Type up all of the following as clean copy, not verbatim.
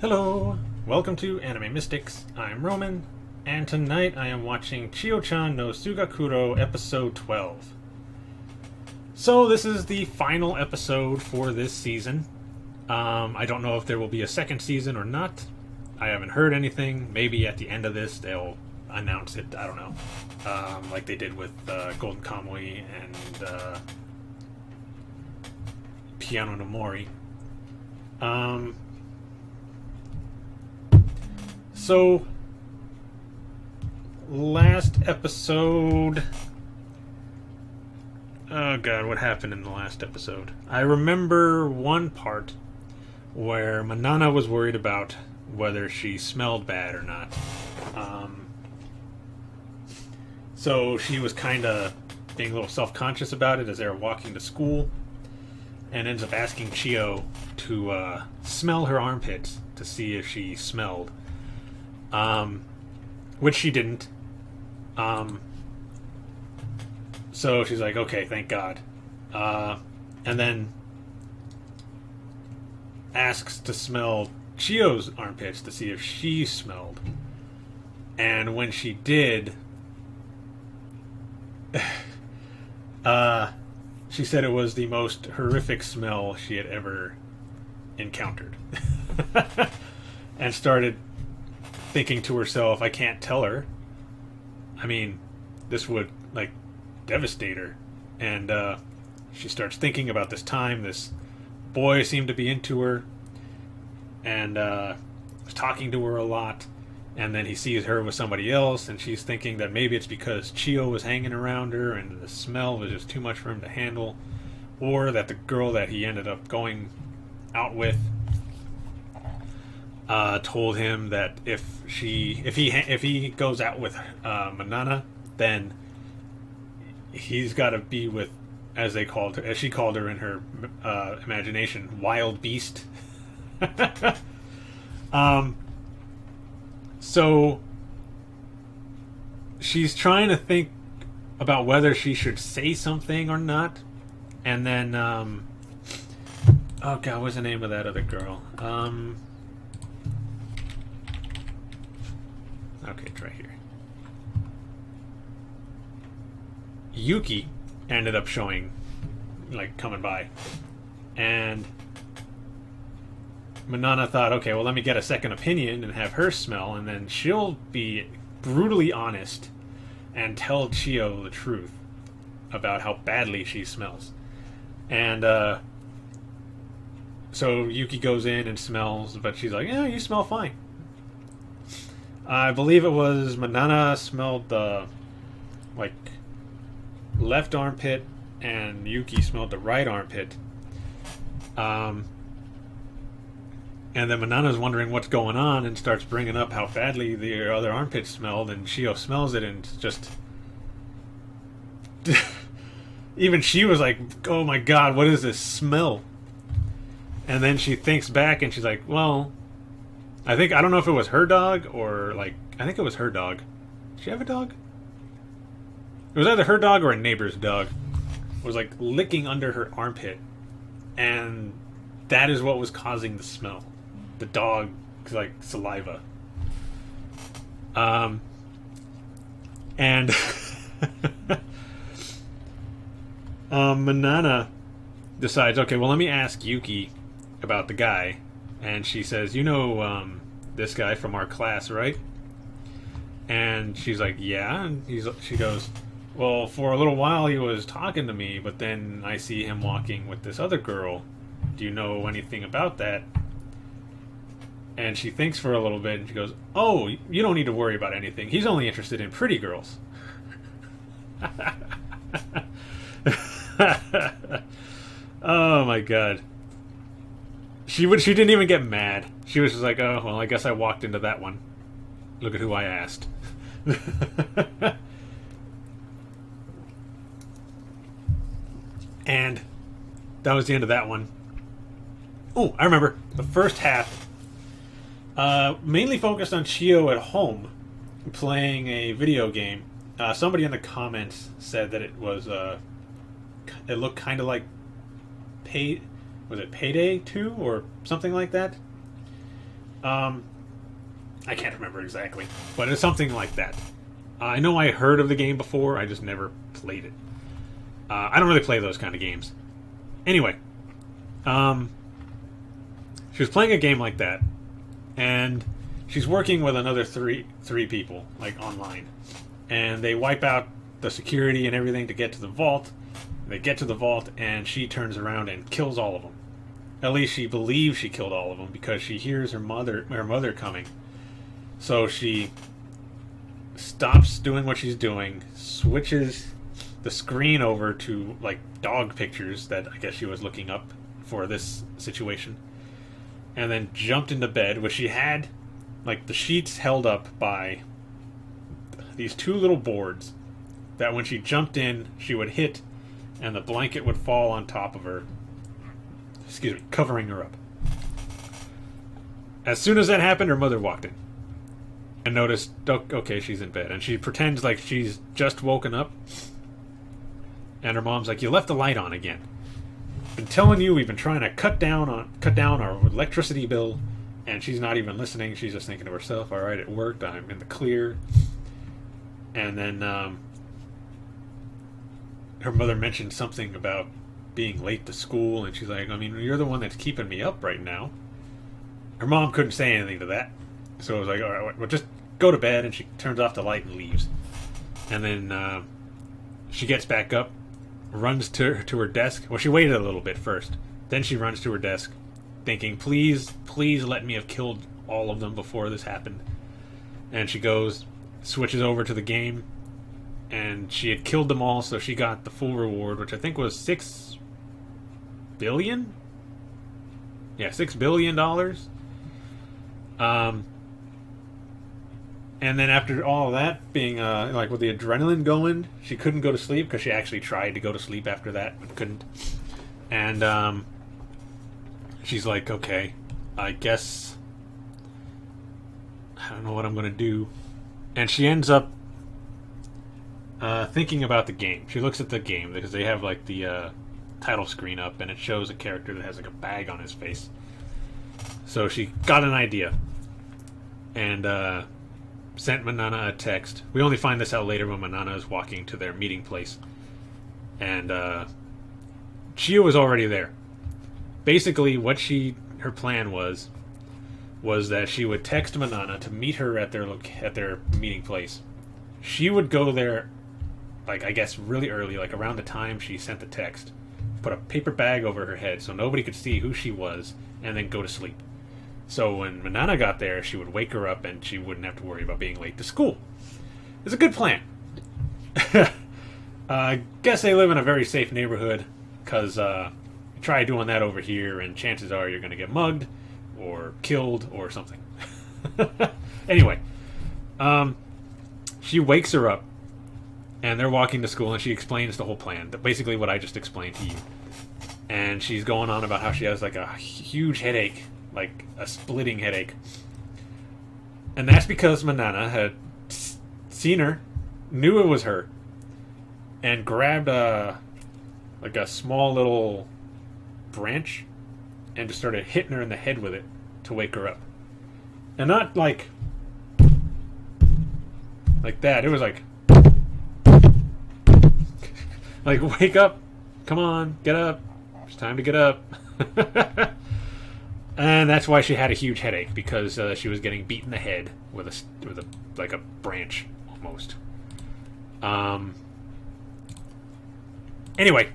Hello, welcome to Anime Mystics. I'm Roman, and tonight I am watching Chio-Chan no Tsuugakuro episode 12. So this is the final episode for this season. I don't know if there will be a second season or not. I haven't heard anything. Maybe at the end of this they'll announce it. I don't know. Like they did with Golden Kamuy and Piano no Mori. So, last episode... Oh god, what happened in the last episode? I remember one part where Manana was worried about whether she smelled bad or not. So she was kind of being a little self-conscious about it as they were walking to school, and ends up asking Chio to smell her armpits to see if she smelled. Which she didn't. So she's like, okay, thank God. And then asks to smell Chio's armpits to see if she smelled. And when she did, she said it was the most horrific smell she had ever encountered. And started thinking to herself, I can't tell her. I mean, this would, like, devastate her. And she starts thinking about this time this boy seemed to be into her and was talking to her a lot. And then he sees her with somebody else, and she's thinking that maybe it's because Chio was hanging around her and the smell was just too much for him to handle, or that the girl that he ended up going out with told him that if he goes out with Manana, then he's got to be with, as she called her in her imagination, wild beast. So she's trying to think about whether she should say something or not, and then oh god, what's the name of that other girl? Okay, it's right here. Yuki ended up showing, like, coming by. And Manana thought, okay, well, let me get a second opinion and have her smell, and then she'll be brutally honest and tell Chio the truth about how badly she smells. And so Yuki goes in and smells, but she's like, yeah, you smell fine. I believe it was Manana smelled the, like, left armpit, and Yuki smelled the right armpit. And then Manana's wondering what's going on and starts bringing up how badly the other armpit smelled, and Chio smells it and just... Even she was like, oh my god, what is this smell? And then she thinks back and she's like, well... I don't know if it was her dog or, like, I think it was her dog. Did she have a dog? It was either her dog or a neighbor's dog. It was, like, licking under her armpit. And that is what was causing the smell. The dog, like, saliva. And Manana decides, okay, well, let me ask Yuki about the guy. And she says, you know, this guy from our class, right? And she's like, yeah. And she goes, well, for a little while he was talking to me, but then I see him walking with this other girl. Do you know anything about that? And she thinks for a little bit, and she goes, oh, you don't need to worry about anything. He's only interested in pretty girls. Oh my god. She didn't even get mad. She was just like, oh, well, I guess I walked into that one. Look at who I asked. And that was the end of that one. Oh, I remember. The first half mainly focused on Chio at home playing a video game. Somebody in the comments said that it was it looked kind of like was it Payday 2 or something like that? I can't remember exactly, but it's something like that. I know I heard of the game before, I just never played it. I don't really play those kind of games. Anyway, she was playing a game like that, and she's working with another three people, like online, and they wipe out the security and everything to get to the vault. They get to the vault, and she turns around and kills all of them. At least she believes she killed all of them because she hears her mother coming. So she stops doing what she's doing, switches the screen over to like dog pictures that I guess she was looking up for this situation, and then jumped into bed, where she had like the sheets held up by these two little boards that when she jumped in she would hit and the blanket would fall on top of her, covering her up. As soon as that happened, her mother walked in and noticed, okay, she's in bed, and she pretends like she's just woken up, and her mom's like, you left the light on again. Been telling you, we've been trying to cut down our electricity bill, and she's not even listening. She's just thinking to herself, all right, it worked, I'm in the clear. And then her mother mentioned something about being late to school, and she's like, I mean, you're the one that's keeping me up right now. Her mom couldn't say anything to that, so it was like, all right, well, just go to bed. And she turns off the light and leaves. And then she gets back up, runs to her desk. Well, she waited a little bit first. Then she runs to her desk, thinking, please let me have killed all of them before this happened. And she goes, switches over to the game, and she had killed them all, so she got the full reward, which I think was $6 billion? Yeah, $6 billion. And then after all of that, being like with the adrenaline going, she couldn't go to sleep because she actually tried to go to sleep after that but couldn't. And she's like, okay, I guess I don't know what I'm going to do. And she ends up thinking about the game. She looks at the game because they have like the title screen up, and it shows a character that has like a bag on his face. So she got an idea and sent Manana a text. We only find this out later when Manana is walking to their meeting place. And Chio was already there. Basically, what her plan was that she would text Manana to meet her at their meeting place. She would go there, like I guess really early, like around the time she sent the text. Put a paper bag over her head so nobody could see who she was, and then go to sleep. So when Manana got there, she would wake her up and she wouldn't have to worry about being late to school. It's a good plan. I guess they live in a very safe neighborhood, because you try doing that over here and chances are you're going to get mugged or killed or something. Anyway, she wakes her up and they're walking to school, and she explains the whole plan, basically what I just explained to you. And she's going on about how she has like a huge headache, like a splitting headache. And that's because Manana had seen her, knew it was her, and grabbed a small little branch and just started hitting her in the head with it to wake her up. And not like that. It was like wake up, come on, get up. It's time to get up. And that's why she had a huge headache, because she was getting beat in the head with a branch almost. Anyway,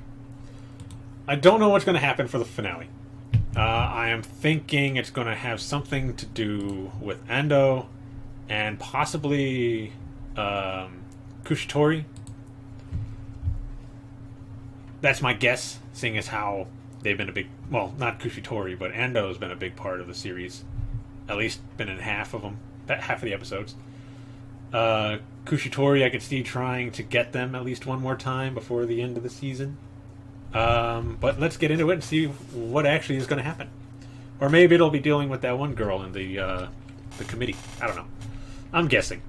I don't know what's going to happen for the finale. I am thinking it's going to have something to do with Ando and possibly Kushitori. That's my guess, seeing as how they've been a big... Well, not Kushitori, but Ando's been a big part of the series. At least been in half of them. Half of the episodes. Kushitori, I could see trying to get them at least one more time before the end of the season. But let's get into it and see what actually is going to happen. Or maybe it'll be dealing with that one girl in the committee. I don't know. I'm guessing.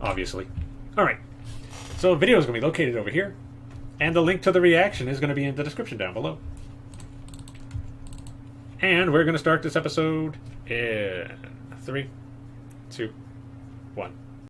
Obviously. Alright. So the video is going to be located over here. And the link to the reaction is going to be in the description down below. And we're going to start this episode in 3, 2, 1.